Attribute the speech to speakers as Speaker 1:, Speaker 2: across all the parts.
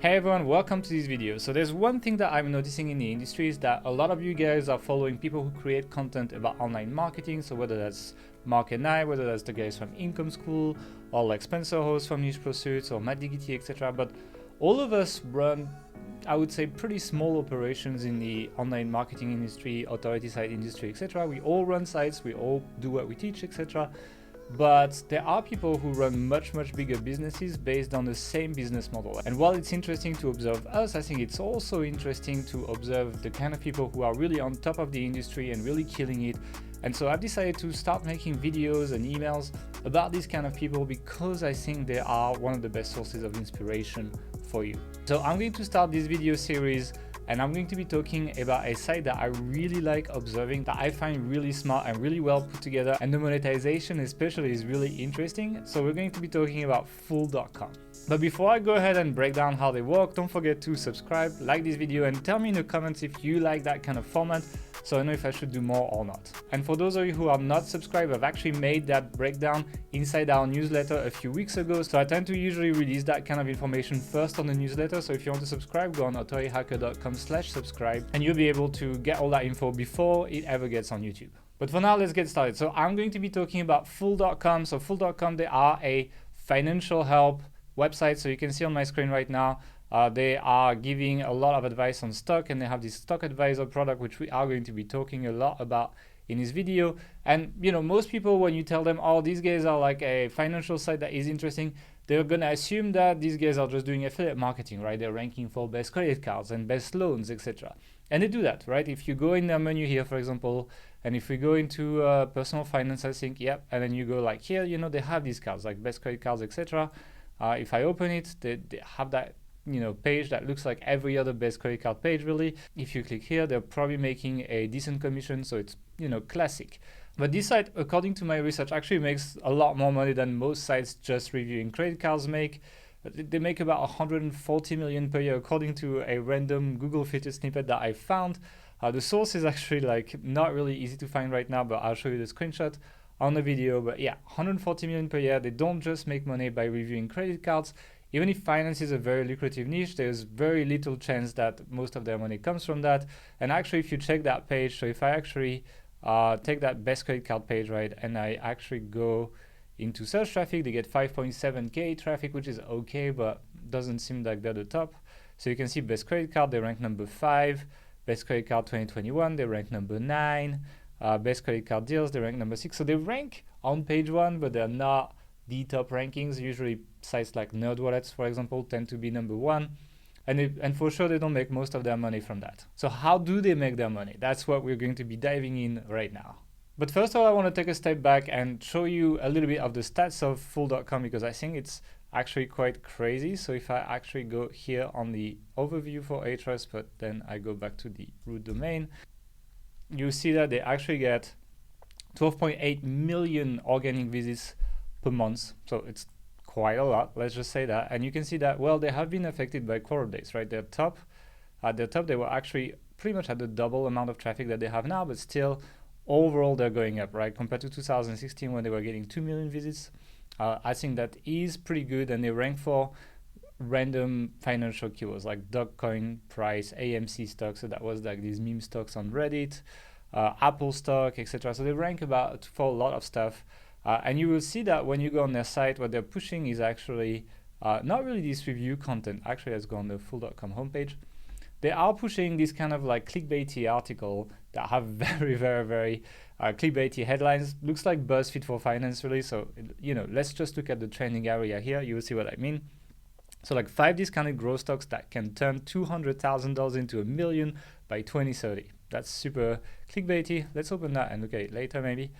Speaker 1: Hey everyone, welcome to this video. So there's one thing that I'm noticing in the industry is that a lot of you guys are following people who create content about online marketing. So whether that's Mark and I, whether that's the guys from Income School, or like Spencer Host from Niche Pursuits, or Matt Diggity, etc. But all of us run, I would say, pretty small operations in the online marketing industry, authority site industry, etc. We all run sites, we all do what we teach, etc. But there are people who run much bigger businesses based on the same business model. And while it's interesting to observe us, I think it's also interesting to observe the kind of people who are really on top of the industry and really killing it. And so I've decided to start making videos and emails about these kind of people because I think they are one of the best sources of inspiration for you. So I'm going to start this video series and I'm going to be talking about a site that I really like observing, that I find really smart and really well put together, and the monetization especially is really interesting. So we're going to be talking about Fool.com. But before I go ahead and break down how they work, don't forget to subscribe, like this video, and tell me in the comments if you like that kind of format, so I know if I should do more or not. And for those of you who are not subscribed, I've actually made that breakdown inside our newsletter a few weeks ago. So I tend to usually release that kind of information first on the newsletter. So if you want to subscribe, go on authorityhacker.com/subscribe and you'll be able to get all that info before it ever gets on YouTube. But for now, let's get started. So I'm going to be talking about Fool.com. So Fool.com, they are a financial help website. So you can see on my screen right now, they are giving a lot of advice on stock, and they have this stock advisor product, which we are going to be talking a lot about in this video. And you know, most people, when you tell them, oh, these guys are like a financial site that is interesting, they're gonna assume that these guys are just doing affiliate marketing, right? They're ranking for best credit cards and best loans, etc. And they do that, right? If you go in their menu here, for example, and if we go into personal finance, I think, yep, and then you go like here, you know, they have these cards like best credit cards, etc. If I open it, they have that, you know, page that looks like every other best credit card page, really. If you click here, they're probably making a decent commission, so it's, you know, classic. But this site, according to my research, actually makes a lot more money than most sites just reviewing credit cards make. They make about 140 million per year, according to a random Google featured snippet that I found. The source is actually like not really easy to find right now, but I'll show you the screenshot on the video. But yeah, 140 million per year. They don't just make money by reviewing credit cards. Even if finance is a very lucrative niche, there's very little chance that most of their money comes from that. And actually, if you check that page, so if I actually take that best credit card page, right, and I actually go into search traffic, they get 5.7K traffic, which is okay, but doesn't seem like they're the top. So you can see best credit card, they rank number 5. Best credit card 2021, they rank number 9. Best credit card deals, they rank number 6. So they rank on page 1, but they're not the top rankings. Usually sites like NerdWallets, for example, tend to be number 1. And for sure, they don't make most of their money from that. So how do they make their money? That's what we're going to be diving in right now. But first of all, I want to take a step back and show you a little bit of the stats of Fool.com, because I think it's actually quite crazy. So if I actually go here on the overview for Ahrefs, but then I go back to the root domain, you see that they actually get 12.8 million organic visits per month. So it's quite a lot, let's just say that. And you can see that, well, they have been affected by core updates, right? At their top, they were actually pretty much at the double amount of traffic that they have now, but still, overall, they're going up, right? Compared to 2016 when they were getting 2 million visits. I think that is pretty good, and they rank for random financial keywords like Dogecoin price, AMC stock, so that was like these meme stocks on Reddit, Apple stock, etc. So they rank for a lot of stuff. And you will see that when you go on their site, what they're pushing is actually not really this review content. Actually, let's go on the Fool.com homepage. They are pushing this kind of like clickbaity article that have very clickbaity headlines. Looks like BuzzFeed for finance, really. So, you know, let's just look at the trending area here. You will see what I mean. So like 5 discounted growth stocks that can turn $200,000 into $1 million by 2030. That's super clickbaity. Let's open that and look at it later maybe.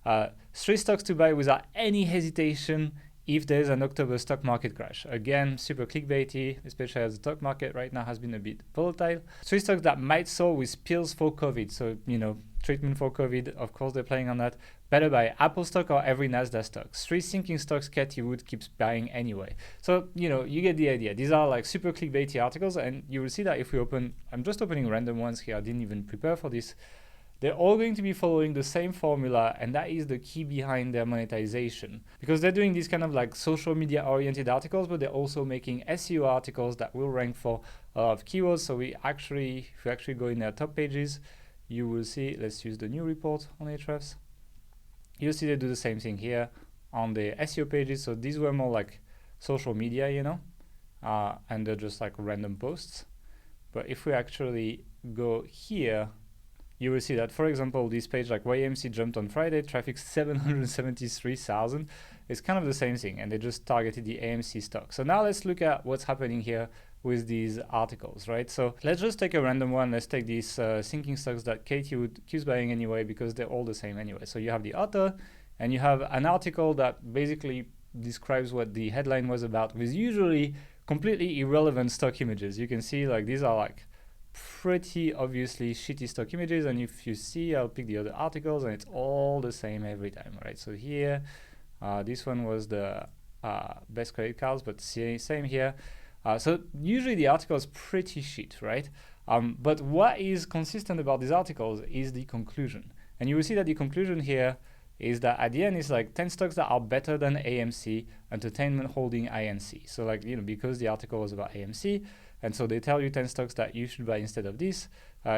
Speaker 1: 3 stocks to buy without any hesitation if there's an October stock market crash. Again, super clickbaity, especially as the stock market right now has been a bit volatile. 3 stocks that might soar with pills for COVID. So, you know, treatment for COVID, of course they're playing on that. Better buy Apple stock or every Nasdaq stock. 3 sinking stocks Katie Wood keeps buying anyway. So, you know, you get the idea. These are like super clickbaity articles, and you will see that if we open, I'm just opening random ones here. I didn't even prepare for this. they're all going to be following the same formula, and that is the key behind their monetization. Because they're doing these kind of like social media oriented articles, but they're also making SEO articles that will rank for a lot of keywords. So if we actually go in their top pages, you will see, let's use the new report on Ahrefs. You'll see they do the same thing here on the SEO pages. So these were more like social media, you know, and they're just like random posts. But if we actually go here, you will see that, for example, this page like YMC jumped on Friday, traffic 773,000. It's kind of the same thing, and they just targeted the AMC stock. So now let's look at what's happening here with these articles, right? So let's just take a random one. Let's take these sinking stocks that Katie would keep buying anyway, because they're all the same anyway. So you have the author, and you have an article that basically describes what the headline was about, with usually completely irrelevant stock images. You can see like these are like pretty obviously shitty stock images, and if you see, I'll pick the other articles and it's all the same every time, right? So here, this one was the best credit cards, but same here. So usually the article is pretty shit, right? But what is consistent about these articles is the conclusion. And you will see that the conclusion here is that at the end it's like 10 stocks that are better than AMC, Entertainment Holding INC. So like, you know, because the article was about AMC, and so they tell you 10 stocks that you should buy instead of this.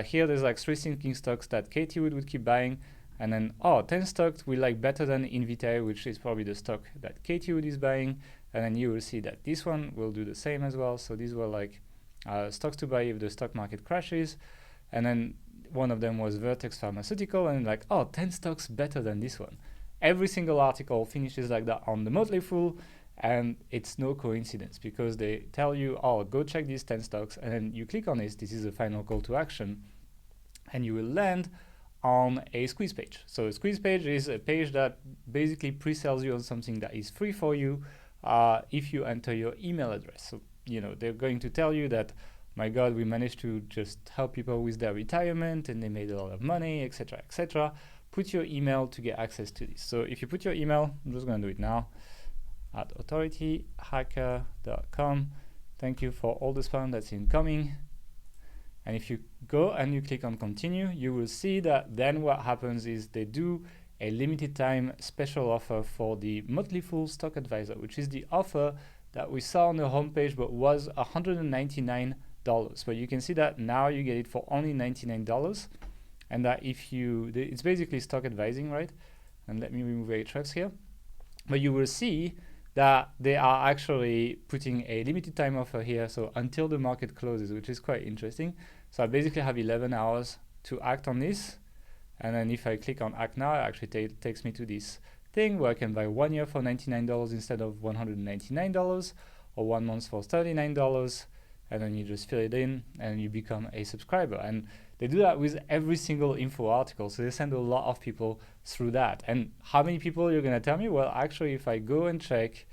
Speaker 1: Here there's like 3 sinking stocks that Katie would keep buying, and then 10 stocks we like better than Invitae, which is probably the stock that Katie Wood is buying. And then you will see that this one will do the same as well. So these were like stocks to buy if the stock market crashes. And then one of them was Vertex Pharmaceutical, and like, 10 stocks better than this one. Every single article finishes like that on the Motley Fool, and it's no coincidence, because they tell you, go check these 10 stocks, and then you click on this. This is a final call to action, and you will land on a squeeze page. So a squeeze page is a page that basically pre-sells you on something that is free for you if you enter your email address. So, you know, they're going to tell you that, my God, we managed to just help people with their retirement and they made a lot of money, etc., etc. Put your email to get access to this. So if you put your email, I'm just going to do it now, at authorityhacker.com. Thank you for all the spam that's incoming. And if you go and you click on continue, you will see that then what happens is they do a limited time special offer for the Motley Fool Stock Advisor, which is the offer that we saw on the homepage but was $199. But you can see that now you get it for only $99, and that if you, it's basically stock advising, right? And let me remove Ahrefs here. But you will see that they are actually putting a limited time offer here, so until the market closes, which is quite interesting. So I basically have 11 hours to act on this, and then if I click on act now, it actually takes me to this thing where I can buy 1 year for $99 instead of $199, or 1 month for $39, and then you just fill it in and you become a subscriber. And they do that with every single info article, so they send a lot of people through that. And how many people you're gonna tell me? Well, actually, if I go and check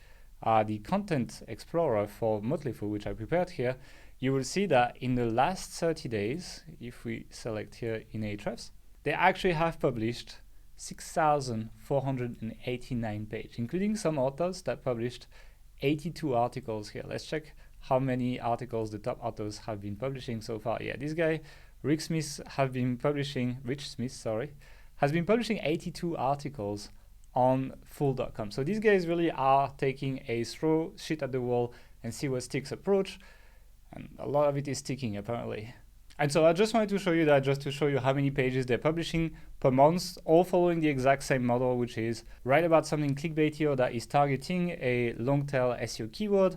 Speaker 1: the Content Explorer for Motley Fool, which I prepared here, you will see that in the last 30 days, if we select here in Ahrefs, they actually have published 6,489 pages, including some authors that published 82 articles here. Let's check how many articles the top authors have been publishing so far. Yeah, this guy, Rich Smith, has been publishing 82 articles on Fool.com. So these guys really are taking a throw shit at the wall and see what sticks approach, and a lot of it is sticking apparently. And so I just wanted to show you that, just to show you how many pages they're publishing per month, all following the exact same model, which is write about something clickbaity or that is targeting a long tail SEO keyword,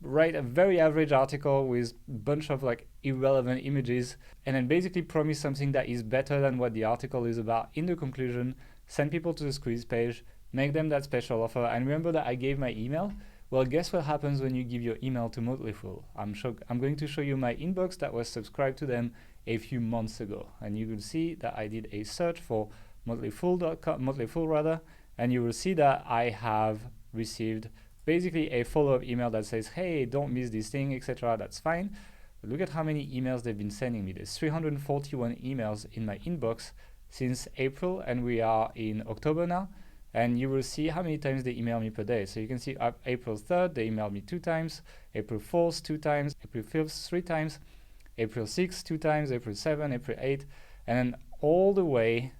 Speaker 1: write a very average article with a bunch of like irrelevant images, and then basically promise something that is better than what the article is about in the conclusion, send people to the squeeze page, make them that special offer. And remember that I gave my email. Well, guess what happens when you give your email to Motley Fool? I'm going to show you my inbox that was subscribed to them a few months ago. And you will see that I did a search for Motley Fool rather, and you will see that I have received basically a follow-up email that says, hey, don't miss this thing, etc. That's fine. But look at how many emails they've been sending me. There's 341 emails in my inbox since April, and we are in October now. And you will see how many times they email me per day. So you can see April 3rd, they emailed me 2 times, April 4th, 2 times, April 5th, 3 times, April 6th, 2 times, April 7th, April 8th. And then all the way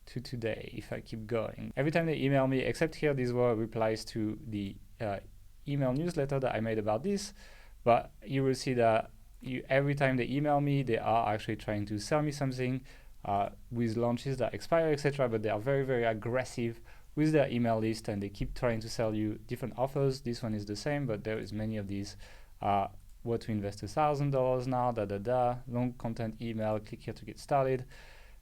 Speaker 1: to today. If I keep going, every time they email me, except here these were replies to the email newsletter that I made about this, but you will see that every time they email me, they are actually trying to sell me something with launches that expire, etc. But they are very, very aggressive with their email list, and they keep trying to sell you different offers. This one is the same, but there is many of these. Where to invest $1,000 now, long content email, click here to get started.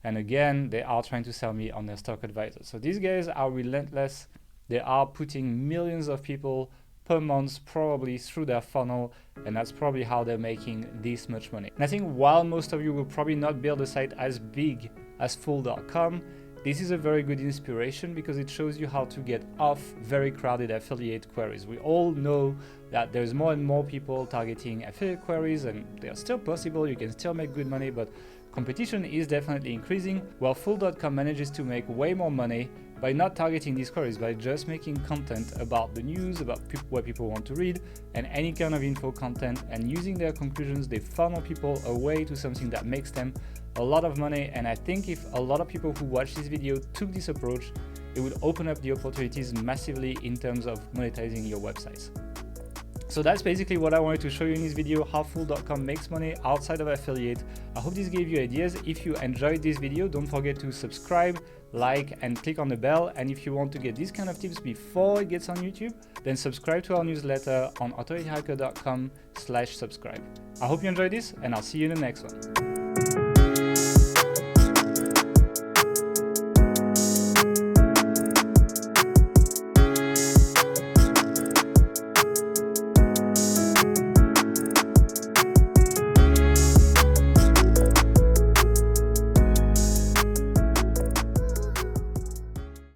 Speaker 1: And again, they are trying to sell me on their stock advisor. So these guys are relentless. They are putting millions of people per month probably through their funnel, and that's probably how they're making this much money. And I think while most of you will probably not build a site as big as Fool.com, this is a very good inspiration because it shows you how to get off very crowded affiliate queries. We all know that there's more and more people targeting affiliate queries, and they are still possible. You can still make good money, but competition is definitely increasing. Well, Fool.com manages to make way more money by not targeting these queries, by just making content about the news, about what people want to read, and any kind of info content, and using their conclusions, they funnel people away to something that makes them a lot of money. And I think if a lot of people who watch this video took this approach, it would open up the opportunities massively in terms of monetizing your websites. So that's basically what I wanted to show you in this video, how Fool.com makes money outside of affiliate. I hope this gave you ideas. If you enjoyed this video, don't forget to subscribe, like, and click on the bell. And if you want to get these kind of tips before it gets on YouTube, then subscribe to our newsletter on authorityhacker.com/subscribe. I hope you enjoyed this, and I'll see you in the next one.